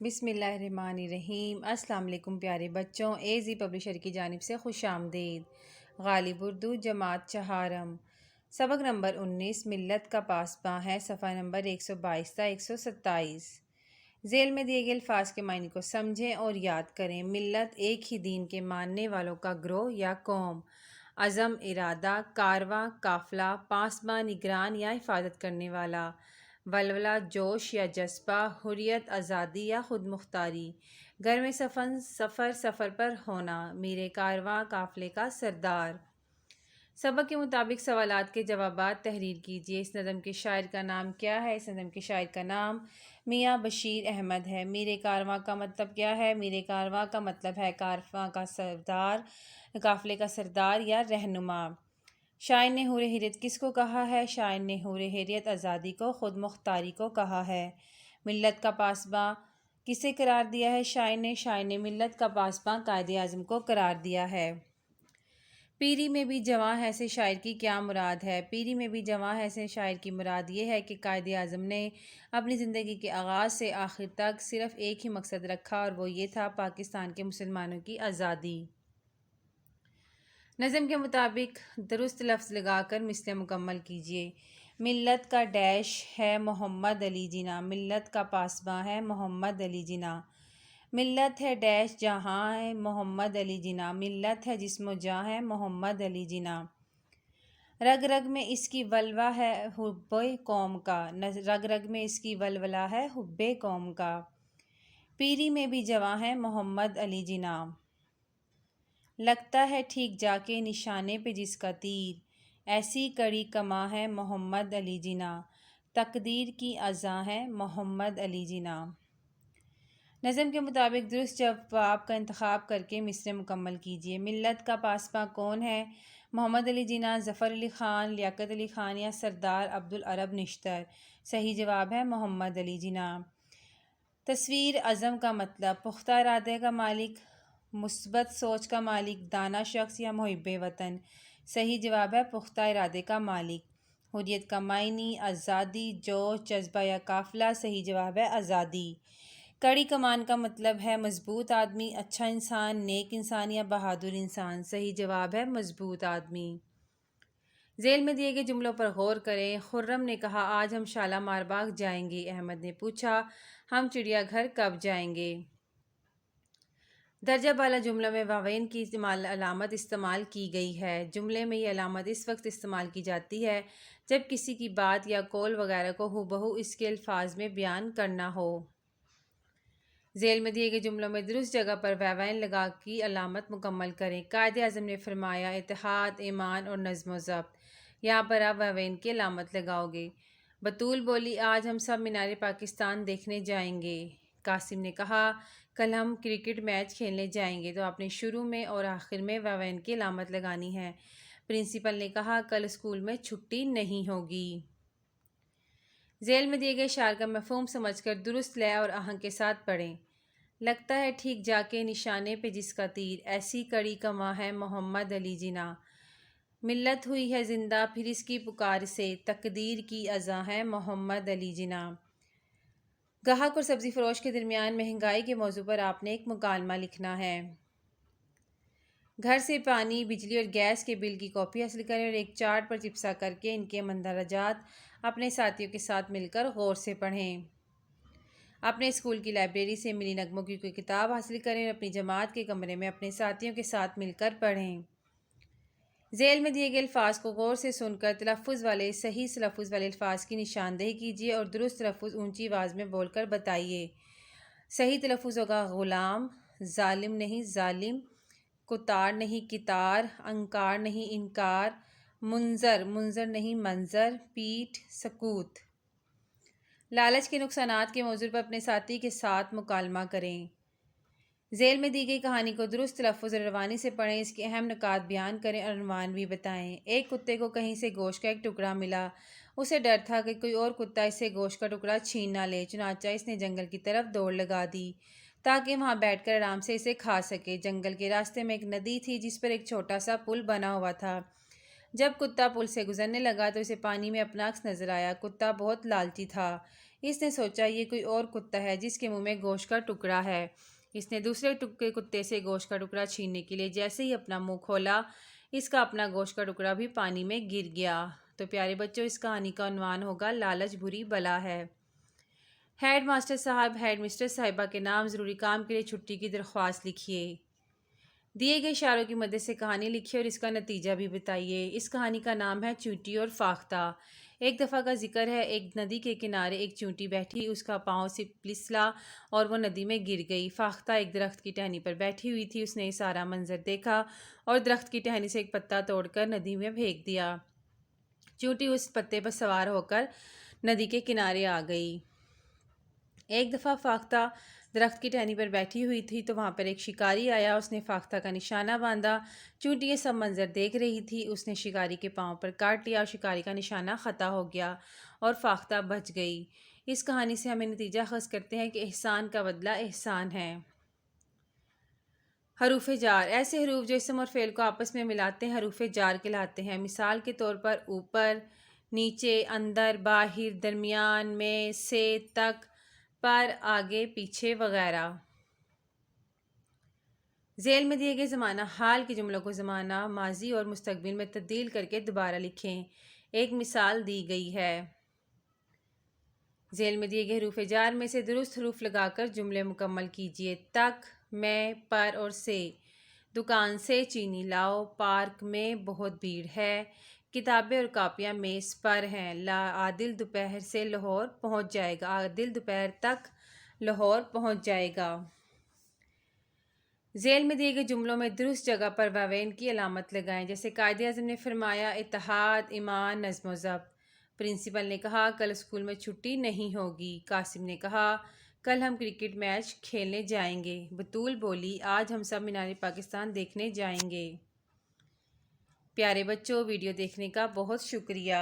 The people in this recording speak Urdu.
بسم اللہ الرحمن الرحیم۔ السلام علیکم پیارے بچوں، AZ پبلشر کی جانب سے خوش آمدید۔ غالب اردو جماعت چہارم، سبق نمبر 19 ملت کا پاسباں ہے، صفحہ نمبر 122 تا 127۔ ذیل میں دیے گئے الفاظ کے معنی کو سمجھیں اور یاد کریں۔ ملت ایک ہی دین کے ماننے والوں کا گروہ یا قوم۔ عزم ارادہ، کارواں قافلہ، پاسباں نگران یا حفاظت کرنے والا۔ ولولہ جوش یا جذبہ، حریت آزادی یا خود مختاری۔ گھر میں سفر پر ہونا، میرے کارواں قافلے کا سردار۔ سبق کے مطابق سوالات کے جوابات تحریر کیجیے۔ اس نظم کے شاعر کا نام کیا ہے؟ اس نظم کے شاعر کا نام میاں بشیر احمد ہے۔ میرے کارواں کا مطلب کیا ہے؟ میرے کارواں کا مطلب ہے کارواں کا سردار، قافلے کا سردار یا رہنما۔ شاعر نے حور حریت کس کو کہا ہے؟ شاعر نے حور حریت آزادی کو، خود مختاری کو کہا ہے۔ ملت کا پاسباں کسے قرار دیا ہے؟ شاعر نے ملت کا پاسباں قائد اعظم کو قرار دیا ہے۔ پیری میں بھی جواں ہے سے شاعر کی کیا مراد ہے؟ پیری میں بھی جواں ہے سے شاعر کی مراد یہ ہے کہ قائد اعظم نے اپنی زندگی کے آغاز سے آخر تک صرف ایک ہی مقصد رکھا اور وہ یہ تھا پاکستان کے مسلمانوں کی آزادی۔ نظم کے مطابق درست لفظ لگا کر مثلیں مکمل کیجیے۔ ملت کا ڈیش ہے محمد علی جناح، ملت کا پاسباں ہے محمد علی جناح۔ ملت ہے ڈیش جہاں ہے محمد علی جناح، ملت ہے جسم و جاں ہے محمد علی جناح۔ رگ رگ میں اس کی ولولہ ہے حب قوم کا، رگ رگ میں اس کی ولولہ ہے حب قوم کا۔ پیری میں بھی جواں ہے محمد علی جناح۔ لگتا ہے ٹھیک جا کے نشانے پہ جس کا تیر، ایسی کڑی کماں ہے محمد علی جناح، تقدیر کی ازاں ہے محمد علی جناح۔ نظم کے مطابق درست جواب کا انتخاب کر کے مصرع مکمل کیجیے۔ ملت کا پاسباں کون ہے؟ محمد علی جناح، ظفر علی خان، لیاقت علی خان یا سردار عبدالعرب نشتر۔ صحیح جواب ہے محمد علی جناح۔ تصویر عزم کا مطلب پختہ ارادے کا مالک، مثبت سوچ کا مالک، دانا شخص یا محب وطن۔ صحیح جواب ہے پختہ ارادے کا مالک۔ حریت کا معنی آزادی، جوش، جذبہ یا قافلہ۔ صحیح جواب ہے آزادی۔ کڑی کمان کا مطلب ہے مضبوط آدمی، اچھا انسان، نیک انسان یا بہادر انسان۔ صحیح جواب ہے مضبوط آدمی۔ ذیل میں دیے گئے جملوں پر غور کریں۔ خرم نے کہا آج ہم شالامار باغ جائیں گے۔ احمد نے پوچھا ہم چڑیا گھر کب جائیں گے؟ درجہ بالا جملوں میں واوین کی علامت استعمال کی گئی ہے۔ جملے میں یہ علامت اس وقت استعمال کی جاتی ہے جب کسی کی بات یا قول وغیرہ کو ہو اس کے الفاظ میں بیان کرنا ہو۔ ذیل میں دیے گئے جملوں میں درست جگہ پر واوین لگا کی علامت مکمل کریں۔ قائد اعظم نے فرمایا اتحاد، ایمان اور نظم و ضبط۔ یہاں پر آپ واوین کی علامت لگاؤ گے۔ بطول بولی آج ہم سب مینار پاکستان دیکھنے جائیں گے۔ قاسم نے کہا کل ہم کرکٹ میچ کھیلنے جائیں گے، تو آپ نے شروع میں اور آخر میں واوین کی علامت لگانی ہے۔ پرنسپل نے کہا کل اسکول میں چھٹی نہیں ہوگی۔ ذیل میں دیے گئے اشعار کا مفہوم سمجھ کر درست لے اور آہنگ کے ساتھ پڑھیں۔ لگتا ہے ٹھیک جا کے نشانے پہ جس کا تیر، ایسی کڑی کماں ہے محمد علی جناح۔ ملت ہوئی ہے زندہ پھر اس کی پکار سے، تقدیر کی ازاں ہے محمد علی جناح۔ گاہک اور سبزی فروش کے درمیان مہنگائی کے موضوع پر آپ نے ایک مکالمہ لکھنا ہے۔ گھر سے پانی، بجلی اور گیس کے بل کی کاپی حاصل کریں اور ایک چارٹ پر چپسا کر کے ان کے مندرجات اپنے ساتھیوں کے ساتھ مل کر غور سے پڑھیں۔ اپنے اسکول کی لائبریری سے ملی نغموں کی کوئی کتاب حاصل کریں اور اپنی جماعت کے کمرے میں اپنے ساتھیوں کے ساتھ مل کر پڑھیں۔ ذیل میں دیے گئے الفاظ کو غور سے سن کر صحیح تلفظ والے الفاظ کی نشاندہی کیجیے اور درست تلفظ اونچی آواز میں بول کر بتائیے۔ صحیح تلفظ ہوگا غلام، ظالم نہیں ظالم، کتار نہیں کتار، انکار نہیں انکار، منظر نہیں منظر، پیٹھ سکوت۔ لالچ کے نقصانات کے موضوع پر اپنے ساتھی کے ساتھ مکالمہ کریں۔ ذیل میں دی گئی کہانی کو درست تلفظ اور روانی سے پڑھیں، اس کے اہم نکات بیان کریں اور عنوان بھی بتائیں۔ ایک کتے کو کہیں سے گوشت کا ایک ٹکڑا ملا، اسے ڈر تھا کہ کوئی اور کتا اس سے گوشت کا ٹکڑا چھین نہ لے، چنانچہ اس نے جنگل کی طرف دوڑ لگا دی تاکہ وہاں بیٹھ کر آرام سے اسے کھا سکے۔ جنگل کے راستے میں ایک ندی تھی جس پر ایک چھوٹا سا پل بنا ہوا تھا۔ جب کتا پل سے گزرنے لگا تو اسے پانی میں اپنا عکس نظر آیا۔ کتا بہت لالچی تھا، اس نے سوچا یہ کوئی اور کتا ہے جس کے منہ میں گوشت کا ٹکڑا ہے۔ اس نے دوسرے کتے سے گوشت کا ٹکڑا چھیننے کے لیے جیسے ہی اپنا منہ کھولا، اس کا اپنا گوشت کا ٹکڑا بھی پانی میں گر گیا۔ تو پیارے بچوں، اس کہانی کا عنوان ہوگا لالچ بری بلا ہے۔ ہیڈ ماسٹر صاحب ہیڈ مسٹر صاحبہ کے نام ضروری کام کے لیے چھٹی کی درخواست لکھیے۔ دیے گئے اشاروں کی مدد سے کہانی لکھیے اور اس کا نتیجہ بھی بتائیے۔ اس کہانی کا نام ہے چونٹی اور فاختہ۔ ایک دفعہ کا ذکر ہے، ایک ندی کے کنارے ایک چونٹی بیٹھی، اس کا پاؤں پھسلا اور وہ ندی میں گر گئی۔ فاختہ ایک درخت کی ٹہنی پر بیٹھی ہوئی تھی، اس نے یہ سارا منظر دیکھا اور درخت کی ٹہنی سے ایک پتا توڑ کر ندی میں پھینک دیا۔ چونٹی اس پتے پر سوار ہو کر ندی کے کنارے آ گئی۔ ایک دفعہ فاختہ درخت کی ٹہنی پر بیٹھی ہوئی تھی تو وہاں پر ایک شکاری آیا، اس نے فاختہ کا نشانہ باندھا۔ چونٹی یہ سب منظر دیکھ رہی تھی، اس نے شکاری کے پاؤں پر کاٹ لیا اور شکاری کا نشانہ خطا ہو گیا اور فاختہ بچ گئی۔ اس کہانی سے ہمیں نتیجہ اخذ کرتے ہیں کہ احسان کا بدلہ احسان ہے۔ حروف جار، ایسے حروف جو اسم اور فعل کو آپس میں ملاتے ہیں حروف جار کہلاتے ہیں۔ مثال کے طور پر اوپر، نیچے، اندر، باہر، درمیان، میں، سے، تک، پر، آگے، پیچھے وغیرہ۔ ذیل میں دیے گئے زمانہ حال کے جملوں کو زمانہ ماضی اور مستقبل میں تبدیل کر کے دوبارہ لکھیں۔ ایک مثال دی گئی ہے۔ ذیل میں دیے گئے حروف جار میں سے درست حروف لگا کر جملے مکمل کیجیے۔ تک، میں، پر اور سے۔ دکان سے چینی لاؤ، پارک میں بہت بھیڑ ہے، کتابیں اور کاپیاں میز پر ہیں، عادل دوپہر سے لاہور پہنچ جائے گا، عادل دوپہر تک لاہور پہنچ جائے گا۔ ذیل میں دیے گئے جملوں میں درست جگہ پر واوین کی علامت لگائیں، جیسے قائد اعظم نے فرمایا اتحاد، ایمان، نظم و ضبط۔ پرنسپل نے کہا کل اسکول میں چھٹی نہیں ہوگی۔ قاسم نے کہا کل ہم کرکٹ میچ کھیلنے جائیں گے۔ بطول بولی آج ہم سب مینار پاکستان دیکھنے جائیں گے۔ پیارے بچوں، ویڈیو دیکھنے کا بہت شکریہ۔